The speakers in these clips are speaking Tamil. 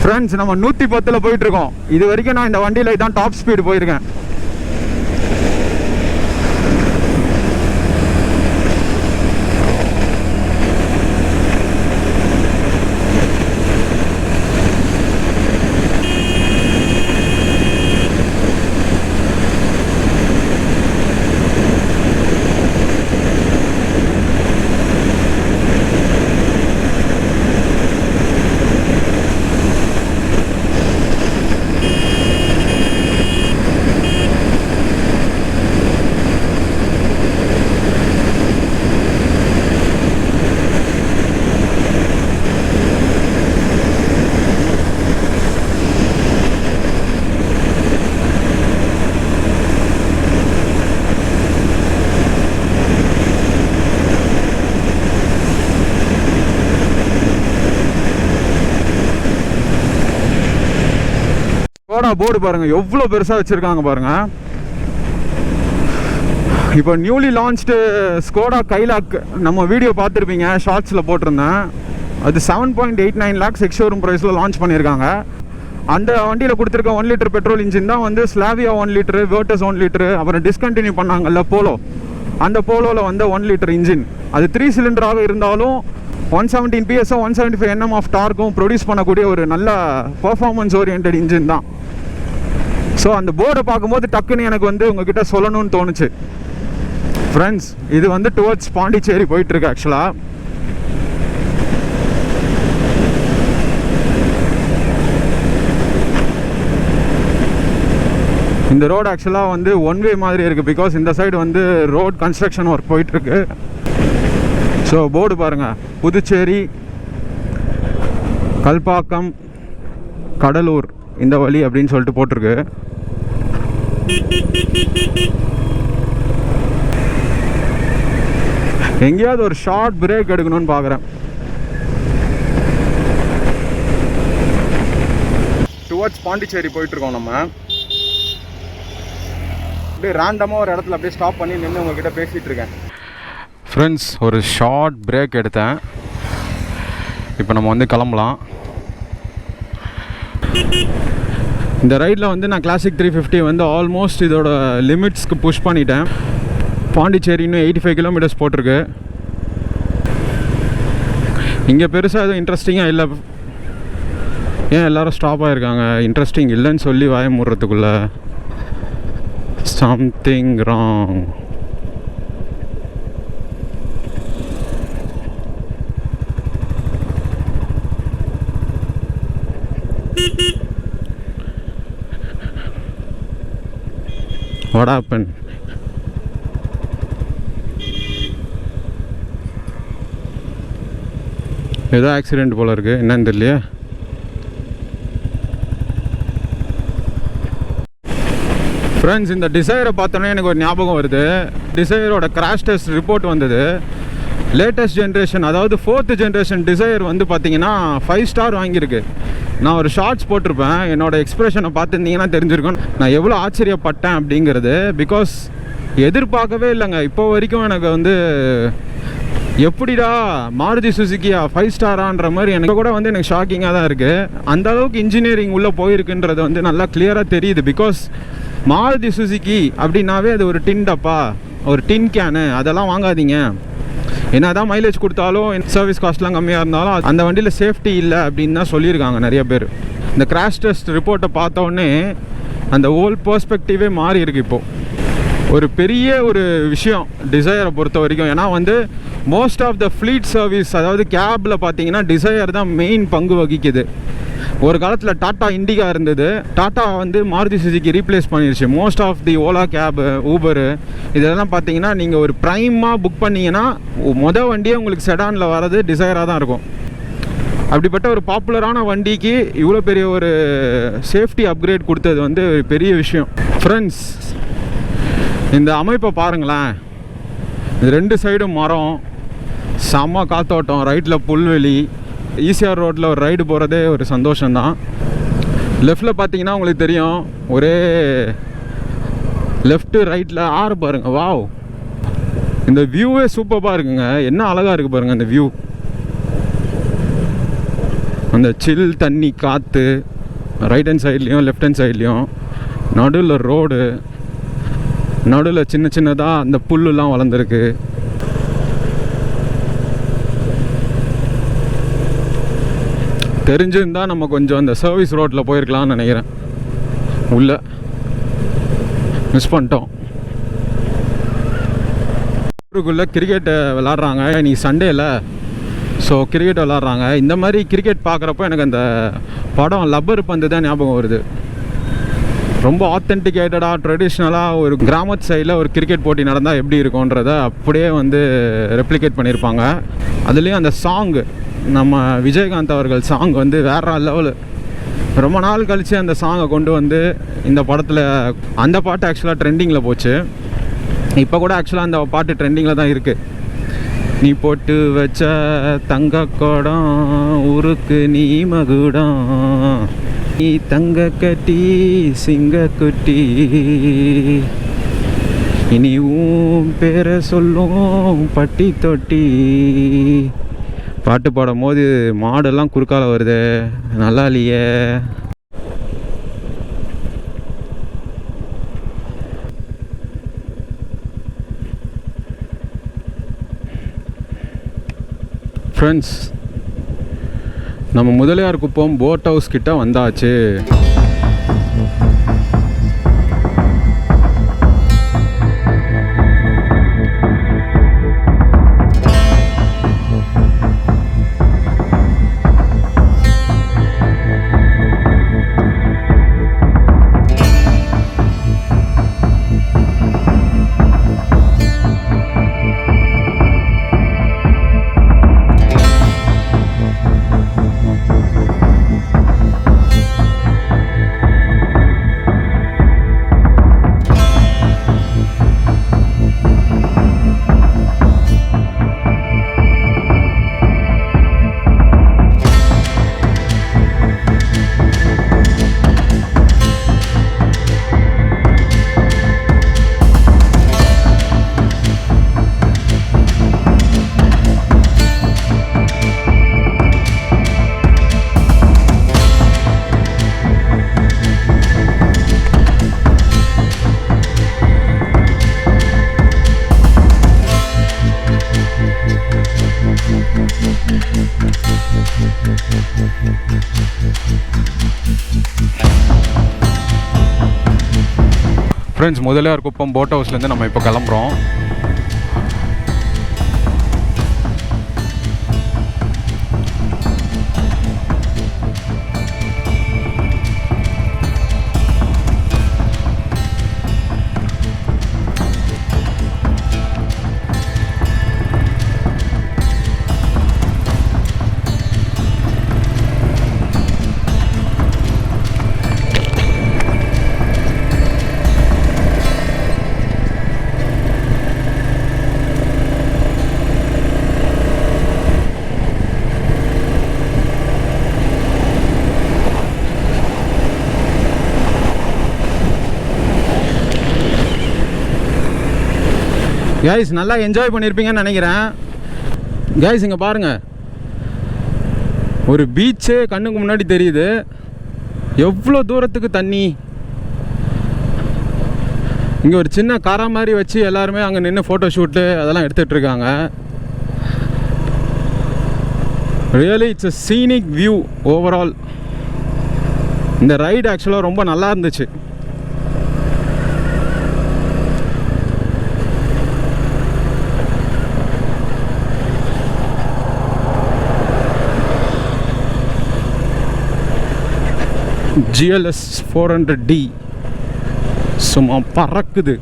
ஃப்ரெண்ட்ஸ், நம்ம 110ல் போயிட்டுருக்கோம். இது வரைக்கும் நான் இந்த வண்டியில் இதான் டாப் ஸ்பீடு போயிருக்கேன். போர்டு பாருங்க எவ்வளோ பெருசாக வச்சுருக்காங்க பாருங்க. இப்போ நியூலி லான்ச்டு ஸ்கோடா கைலாக் நம்ம வீடியோ பார்த்துருப்பீங்க, ஷார்ட்ஸில் போட்டிருந்தேன். அது 7.89 lakhs எக்ஸ்ஷோரூம் ப்ரைஸில் லான்ச் பண்ணியிருக்காங்க. அந்த வண்டியில் கொடுத்துருக்க 1 லிட்டர் பெட்ரோல் இன்ஜின் தான் வந்து ஸ்லாவியா 1 லிட்டரு, வேர்டஸ் 1 லிட்டரு, அப்புறம் டிஸ்கண்டினியூ பண்ணாங்கல்ல போலோ, அந்த போலோவில் வந்து 1 லிட்டர் இன்ஜின். அது 3 சிலிண்டராக இருந்தாலும் 117 PS 175 Nm ஆஃப் டார்க்கும் ப்ரொடியூஸ் பண்ணக்கூடிய ஒரு நல்ல பர்ஃபார்மன்ஸ் ஓரியன்ட் இன்ஜின் தான். ஸோ அந்த போர்டை பார்க்கும்போது டக்குன்னு எனக்கு வந்து உங்ககிட்ட சொல்லணும்னு தோணுச்சு. ஃப்ரெண்ட்ஸ், இது வந்து டுவர்ட்ஸ் பாண்டிச்சேரி போயிட்டுருக்கு. ஆக்சுவலாக இந்த ரோடு ஆக்சுவலாக வந்து ஒன் வே மாதிரி இருக்குது. பிகாஸ் இந்த சைடு வந்து ரோட் கன்ஸ்ட்ரக்ஷன் ஒர்க் போயிட்டுருக்கு. ஸோ போர்டு பாருங்கள், புதுச்சேரி, கல்பாக்கம், கடலூர் இந்த வழி அப்படின்னு சொல்லிட்டு போட்டிருக்கு. எங்கேயாவது ஒரு ஷார்ட் பிரேக் எடுக்கணும்னு பார்க்குறேன். டுவர்ட்ஸ் பாண்டிச்சேரி போயிட்டுருக்கோம். நம்ம அப்படியே ரேண்டமாக ஒரு இடத்துல அப்படியே ஸ்டாப் பண்ணி நின்று உங்ககிட்ட பேசிகிட்டு இருக்கேன். ஃப்ரெண்ட்ஸ், ஒரு ஷார்ட் பிரேக் எடுத்தேன். இப்போ நம்ம வந்து கிளம்பலாம். இந்த ரைடில் வந்து நான் கிளாசிக் 350 வந்து ஆல்மோஸ்ட் இதோட லிமிட்ஸ்க்கு புஷ் பண்ணிட்டேன். பாண்டிச்சேரி இன்னும் 85 கிலோமீட்டர்ஸ் போட்டிருக்கு. இங்கே பெருசாக எதுவும் இன்ட்ரெஸ்டிங்காக இல்லை. ஏன் எல்லோரும் ஸ்டாப் ஆகிருக்காங்க? இன்ட்ரெஸ்டிங் இல்லைன்னு சொல்லி வாய மூடுறதுக்குள்ள சம்திங் ராங். What happened? ஏதோ ஆக்சிடெண்ட் போல இருக்குது, என்னன்னு தெரியலையே. ஃப்ரெண்ட்ஸ், இந்த டிசைரை பார்த்தோன்னே எனக்கு ஒரு ஞாபகம் வருது. டிசைரோட கிராஷ் டெஸ்ட் ரிப்போர்ட் வந்தது. லேட்டஸ்ட் ஜென்ரேஷன், அதாவது 4th ஜென்ரேஷன் டிசைர் வந்து பார்த்தீங்கன்னா 5 ஸ்டார் வாங்கியிருக்கு. நான் ஒரு ஷார்ட்ஸ் போட்டிருப்பேன், என்னோடய எக்ஸ்ப்ரெஷனை பார்த்துருந்தீங்கன்னா தெரிஞ்சிருக்கும் நான் எவ்வளோ ஆச்சரியப்பட்டேன் அப்படிங்கிறது. பிகாஸ் எதிர்பார்க்கவே இல்லைங்க இப்போ வரைக்கும். எனக்கு வந்து எப்படிடா மாருதி சுசுக்கியா 5 ஸ்டாரான்ற மாதிரி எனக்கு கூட வந்து எனக்கு ஷாக்கிங்காக தான் இருக்குது. அந்த அளவுக்கு இன்ஜினியரிங் உள்ளே போயிருக்குன்றது வந்து நல்லா கிளியராக தெரியுது. பிகாஸ் மாருதி சுசுக்கி அப்படின்னாவே அது ஒரு டின் டப்பா, ஒரு டின் கேனு, அதெல்லாம் வாங்காதீங்க. என்ன தான் மைலேஜ் கொடுத்தாலும் சர்வீஸ் காஸ்ட்லாம் கம்மியாக இருந்தாலும் அந்த வண்டியில் சேஃப்டி இல்லை அப்படின்னு தான் சொல்லியிருக்காங்க நிறைய பேர். இந்த கிராஷ் டெஸ்ட் ரிப்போர்ட்டை பார்த்தோன்னே அந்த ஹோல் பெர்ஸ்பெக்டிவே மாறி இருக்குது இப்போது. ஒரு பெரிய ஒரு விஷயம் டிசைரை பொறுத்த வரைக்கும். ஏன்னா வந்து most of the fleet service, அதாவது கேபில் பார்த்தீங்கன்னா டிசைர் தான் மெயின் பங்கு வகிக்குது. ஒரு காலத்தில் டாட்டா இண்டிகா இருந்தது. டாட்டா வந்து மாருதி சுசுக்கி ரீப்ளேஸ் பண்ணிடுச்சு. Most of the Ola cab, Uber இதெல்லாம் பார்த்தீங்கன்னா நீங்கள் ஒரு ப்ரைமாக புக் பண்ணிங்கன்னா மொதல் வண்டியே உங்களுக்கு செடானில் வர்றது டிசைராக தான் இருக்கும். அப்படிப்பட்ட ஒரு பாப்புலரான வண்டிக்கு இவ்வளோ பெரிய ஒரு சேஃப்டி அப்கிரேட் கொடுத்தது வந்து ஒரு பெரிய விஷயம். ஃப்ரெண்ட்ஸ், இந்த அமைப்பை பாருங்களேன். இது 2 சைடும் மரம், செம்ம காத்தோட்டம், ரைட்டில் புல்வெளி. ஈசிஆர் ரோட்டில் ஒரு ரைடு போகிறதே ஒரு சந்தோஷம்தான். லெஃப்டில் பார்த்தீங்கன்னா உங்களுக்கு தெரியும், ஒரே லெஃப்ட்டு ரைட்டில் ஆறு பாருங்கள். வாவ், இந்த வியூவே சூப்பராக இருக்குங்க. என்ன அழகாக இருக்குது பாருங்கள் இந்த வியூ. அந்த சில் தண்ணி காற்று ரைட் ஹேண்ட் சைட்லேயும் லெஃப்ட் ஹேண்ட் சைட்லேயும், நடுவில் ரோடு, நடுவில் சின்ன சின்னதாக அந்த புல்லுலாம் வளர்ந்துருக்கு. தெரிஞ்சிருந்தால் நம்ம கொஞ்சம் அந்த சர்வீஸ் ரோட்டில் போயிருக்கலாம்னு நினைக்கிறேன். உள்ளே மிஸ் பண்ணிட்டோம். ஊருக்குள்ளே கிரிக்கெட்டை விளாட்றாங்க. இன்றைக்கி சண்டேல, ஸோ கிரிக்கெட் விளாட்றாங்க. இந்த மாதிரி கிரிக்கெட் பார்க்குறப்போ எனக்கு அந்த படம் லப்பர் பந்து தான் ஞாபகம் வருது. ரொம்ப ஆத்தென்டிகேட்டடாக ட்ரெடிஷ்னலாக ஒரு கிராமத்து சைடில் ஒரு கிரிக்கெட் போட்டி நடந்தால் எப்படி இருக்கும்ன்றத அப்படியே வந்து ரெப்ளிகேட் பண்ணியிருப்பாங்க. அதுலேயும் அந்த சாங்கு, நம்ம விஜயகாந்த் அவர்கள் சாங் வந்து வேற லெவலு. ரொம்ப நாள் கழித்து அந்த சாங்கை கொண்டு வந்து இந்த படத்தில், அந்த பாட்டு ஆக்சுவலாக ட்ரெண்டிங்கில் போச்சு. இப்போ கூட ஆக்சுவலாக அந்த பாட்டு ட்ரெண்டிங்கில் தான் இருக்குது. நீ போட்டு வச்ச தங்க குடம் ஊருக்கு நீ மகுடம், நீ தங்க கட்டி சிங்க குட்டி, இனி உன் பேரை சொல்லும் பட்டி தொட்டி. பாட்டு பாடும் போது மாடெல்லாம் குறுக்கால வருது, நல்லா இல்லையே. ஃப்ரெண்ட்ஸ், நம்ம முதலியார் குப்பம் போட் ஹவுஸ் கிட்ட வந்தாச்சு. ஃப்ரெண்ட்ஸ், முதலியார் குப்பம் போட் ஹவுஸ்லேருந்து நம்ம இப்போ கிளம்புறோம். கைஸ், நல்லா என்ஜாய் பண்ணியிருப்பீங்கன்னு நினைக்கிறேன். கைஸ், இங்கே பாருங்கள், ஒரு பீச்சே கண்ணுக்கு முன்னாடி தெரியுது. எவ்வளோ தூரத்துக்கு தண்ணி. இங்கே ஒரு சின்ன காரா மாதிரி வச்சு எல்லாருமே அங்கே நின்று ஃபோட்டோ ஷூட்டு அதெல்லாம் எடுத்துகிட்டு இருக்காங்க. Really it's a scenic view overall. இந்த ரைடு ஆக்சுவலாக ரொம்ப நல்லா இருந்துச்சு. GLS 400D சும்மா பறக்குது.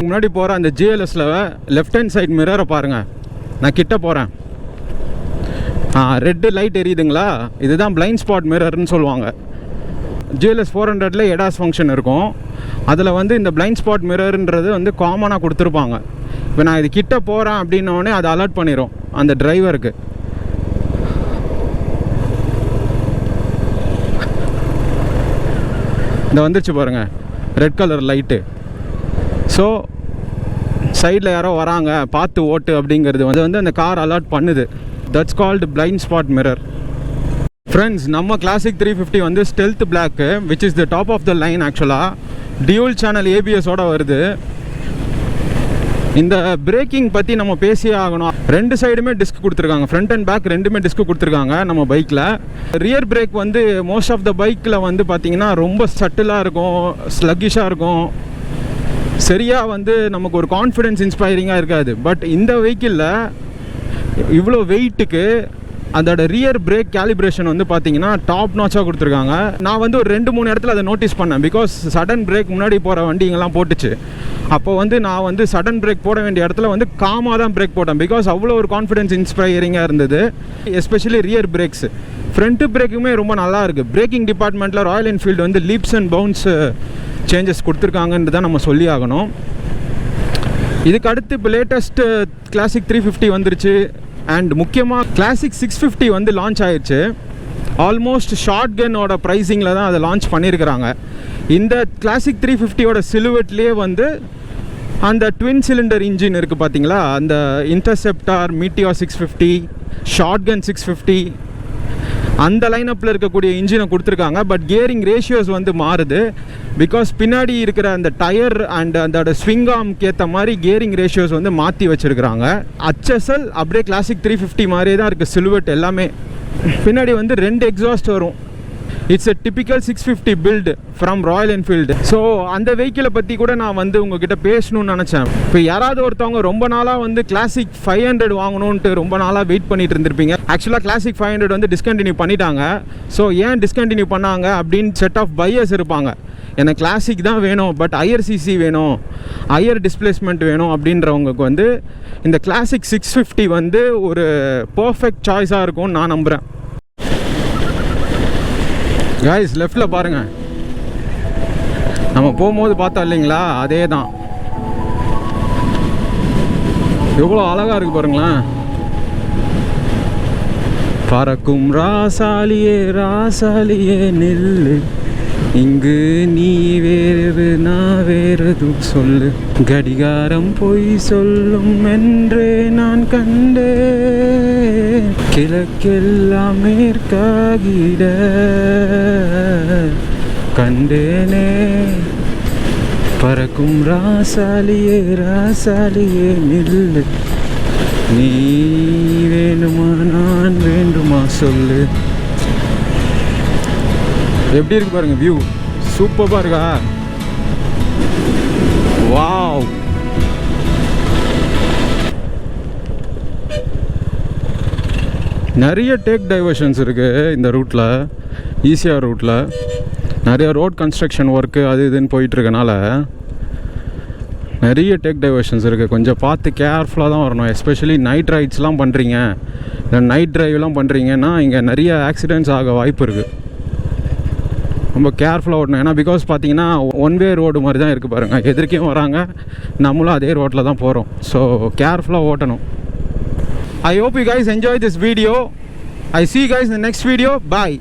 முன்னாடி போகிற அந்த GLSல லெஃப்ட் ஹேண்ட் சைட் மிரரை பாருங்கள். நான் கிட்ட போகிறேன். ரெட்டு லைட் எரியுதுங்களா, இதுதான் பிளைண்ட் ஸ்பாட் மிரர்னு சொல்லுவாங்க. GLS 400ல எடாஸ் ஃபங்க்ஷன் இருக்கும். அதில் வந்து இந்த பிளைண்ட் ஸ்பாட் மிரர்ன்றது வந்து காமனாக கொடுத்துருப்பாங்க. இப்போ நான் இது கிட்ட போகிறேன் அப்படின்னோடனே அதை அலர்ட் பண்ணிடும் அந்த டிரைவருக்கு. இந்த வந்துருச்சு பாருங்கள், ரெட் கலர் லைட்டு. ஸோ சைடில் யாரோ வராங்க, பார்த்து ஓட்டு அப்படிங்கிறது வந்து அந்த கார் அலர்ட் பண்ணுது. That's called blind spot mirror. Friends, நம்ம கிளாசிக் 350 வந்து stealth black, which is the top of the line. ஆக்சுவலாக டியூல் சேனல் ஏபிஎஸோட வருது. இந்த பிரேக்கிங் பற்றி நம்ம பேசியே ஆகணும். 2 சைடுமே டிஸ்க் கொடுத்துருக்காங்க, ஃப்ரண்ட் அண்ட் பேக் ரெண்டுமே டிஸ்க் கொடுத்துருக்காங்க நம்ம பைக்கில். ரியர் பிரேக் வந்து மோஸ்ட் ஆஃப் த பைக்கில் வந்து பார்த்திங்கன்னா ரொம்ப சட்டிலாக இருக்கும், ஸ்லக்கிஷாக இருக்கும், சரியாக வந்து நமக்கு ஒரு கான்ஃபிடென்ஸ் இன்ஸ்பைரிங்காக இருக்காது. பட் இந்த வெஹிக்கிளில் இவ்வளோ வெயிட்டுக்கு அதோட ரியர் பிரேக் கேலிப்ரேஷன் வந்து பார்த்தீங்கன்னா டாப் நாச்சாக கொடுத்துருக்காங்க. நான் வந்து ஒரு 2-3 இடத்துல அதை நோட்டீஸ் பண்ணேன். பிகாஸ் சடன் பிரேக் முன்னாடி போகிற வண்டிங்கெல்லாம் போட்டுச்சு. அப்போ வந்து நான் வந்து சடன் பிரேக் போட வேண்டிய இடத்துல வந்து காமாக தான் பிரேக் போட்டேன். பிகாஸ் அவ்வளோ ஒரு கான்ஃபிடென்ஸ் இன்ஸ்பைரிங்காக இருந்தது. Especially rear brakes. ஃப்ரண்ட்டு பிரேக்குமே ரொம்ப நல்லா இருக்குது. பிரேக்கிங் டிபார்ட்மெண்ட்டில் ராயல் என்ஃபீல்டு வந்து லீப்ஸ் அண்ட் பவுன்ஸ் சேஞ்சஸ் கொடுத்துருக்காங்கன்னு தான் நம்ம சொல்லி ஆகணும். இதுக்கு அடுத்து இப்போ லேட்டஸ்ட்டு கிளாசிக் 350 வந்துருச்சு. அண்ட் முக்கியமாக கிளாசிக் 650 வந்து லான்ச் ஆயிடுச்சு. ஆல்மோஸ்ட் ஷார்ட் கன்னோட ப்ரைஸிங்கில் தான் அதை லான்ச் பண்ணியிருக்கிறாங்க. இந்த கிளாசிக் 350யோட சிலுவெட்லேயே வந்து அந்த ட்வின் சிலிண்டர் இன்ஜின் இருக்குது பார்த்தீங்களா, அந்த இன்டர்செப்டார், மீட்டியார் 650, ஷார்ட் கன் 650, அந்த லைனப்பில் இருக்கக்கூடிய இன்ஜினை கொடுத்துருக்காங்க. பட் கியரிங் ரேஷியோஸ் வந்து மாறுது. பிகாஸ் பின்னாடி இருக்கிற அந்த டயர் அண்ட் அதோட ஸ்விங் ஆர்ம்க்கு ஏற்ற மாதிரி கியரிங் ரேஷியோஸ் வந்து மாற்றி வச்சுருக்கிறாங்க. HSL அப்படியே கிளாசிக் 350 மாதிரியே தான் இருக்குது சிலுவெட் எல்லாமே. பின்னாடி வந்து 2 எக்ஸாஸ்ட் வரும். It's a typical 650 build from Royal Enfield. So அந்த வெஹிக்கிளை பற்றி கூட நான் வந்து உங்ககிட்ட பேசணும்னு நினச்சேன். இப்போ யாராவது ஒருத்தவங்க ரொம்ப நாளாக வந்து கிளாசிக் 500 வாங்கணுன்ட்டு ரொம்ப நாளாக வெயிட் பண்ணிட்டு இருந்திருப்பீங்க. ஆக்சுவலாக கிளாசிக் 500 வந்து டிஸ்கண்டினியூ பண்ணிட்டாங்க. ஸோ ஏன் டிஸ்கண்டினியூ பண்ணாங்க அப்படின்னு செட் ஆஃப் பையர்ஸ் இருப்பாங்க. எனக்கு கிளாசிக் தான் வேணும், பட் ஹையர் சிசி வேணும், ஹையர் டிஸ்பிளேஸ்மெண்ட் வேணும் அப்படின்றவங்களுக்கு வந்து இந்த கிளாசிக் 650 வந்து ஒரு பர்ஃபெக்ட் சாய்ஸாக இருக்கும்னு நான் நம்புகிறேன். கைஸ், லெஃப்டில் பாருங்கள், நம்ம போகும்போது பார்த்தா இல்லைங்களா, அதே தான். எவ்வளோ அழகாக இருக்குது பாருங்களேன். பறக்கும் ராசாலியே ராசாலியே நில்லு, இங்கு நீ வேறு நான் வேறு சொல்லு, கடிகாரம் பொய் சொல்லும் என்றே நான் கண்டேன், கிழக்கெல்லாம் மேற்காகிட கண்டேனே, பறக்கும் ராசாலியே ராசாலியே நில்லு, நீ வேணுமா நான் வேண்டுமா சொல்லு. எப்படி இருக்கு பாருங்க, வியூ சூப்பராக இருக்கா. வாவ், நிறைய டேக் டைவர்ஷன்ஸ் இருக்குது இந்த ரூட்டில். ஈஸியாக ரூட்டில் நிறைய ரோட் கன்ஸ்ட்ரக்ஷன் ஒர்க்கு அது இதுன்னு போயிட்டுருக்கனால நிறைய டேக் டைவர்ஷன்ஸ் இருக்குது. கொஞ்சம் பார்த்து கேர்ஃபுல்லாக தான் வரணும். எஸ்பெஷலி நைட் ரைட்ஸ்லாம் பண்ணுறீங்க, இல்லை நைட் ட்ரைவ்லாம் பண்ணுறீங்கன்னா இங்கே நிறைய ஆக்சிடெண்ட்ஸ் ஆக வாய்ப்பு இருக்குது. ரொம்ப கேர்ஃபுல்லாக ஓட்டணும். ஏன்னா பிகாஸ் பார்த்தீங்கன்னா ஒன் வே ரோடு மாதிரி தான் இருக்குது பாருங்கள். எதிர்க்கையும் வராங்க, நம்மளும் அதே ரோட்டில் தான் போகிறோம். ஸோ கேர்ஃபுல்லாக ஓட்டணும். I hope you guys enjoy this video. I see you guys in the next video. Bye.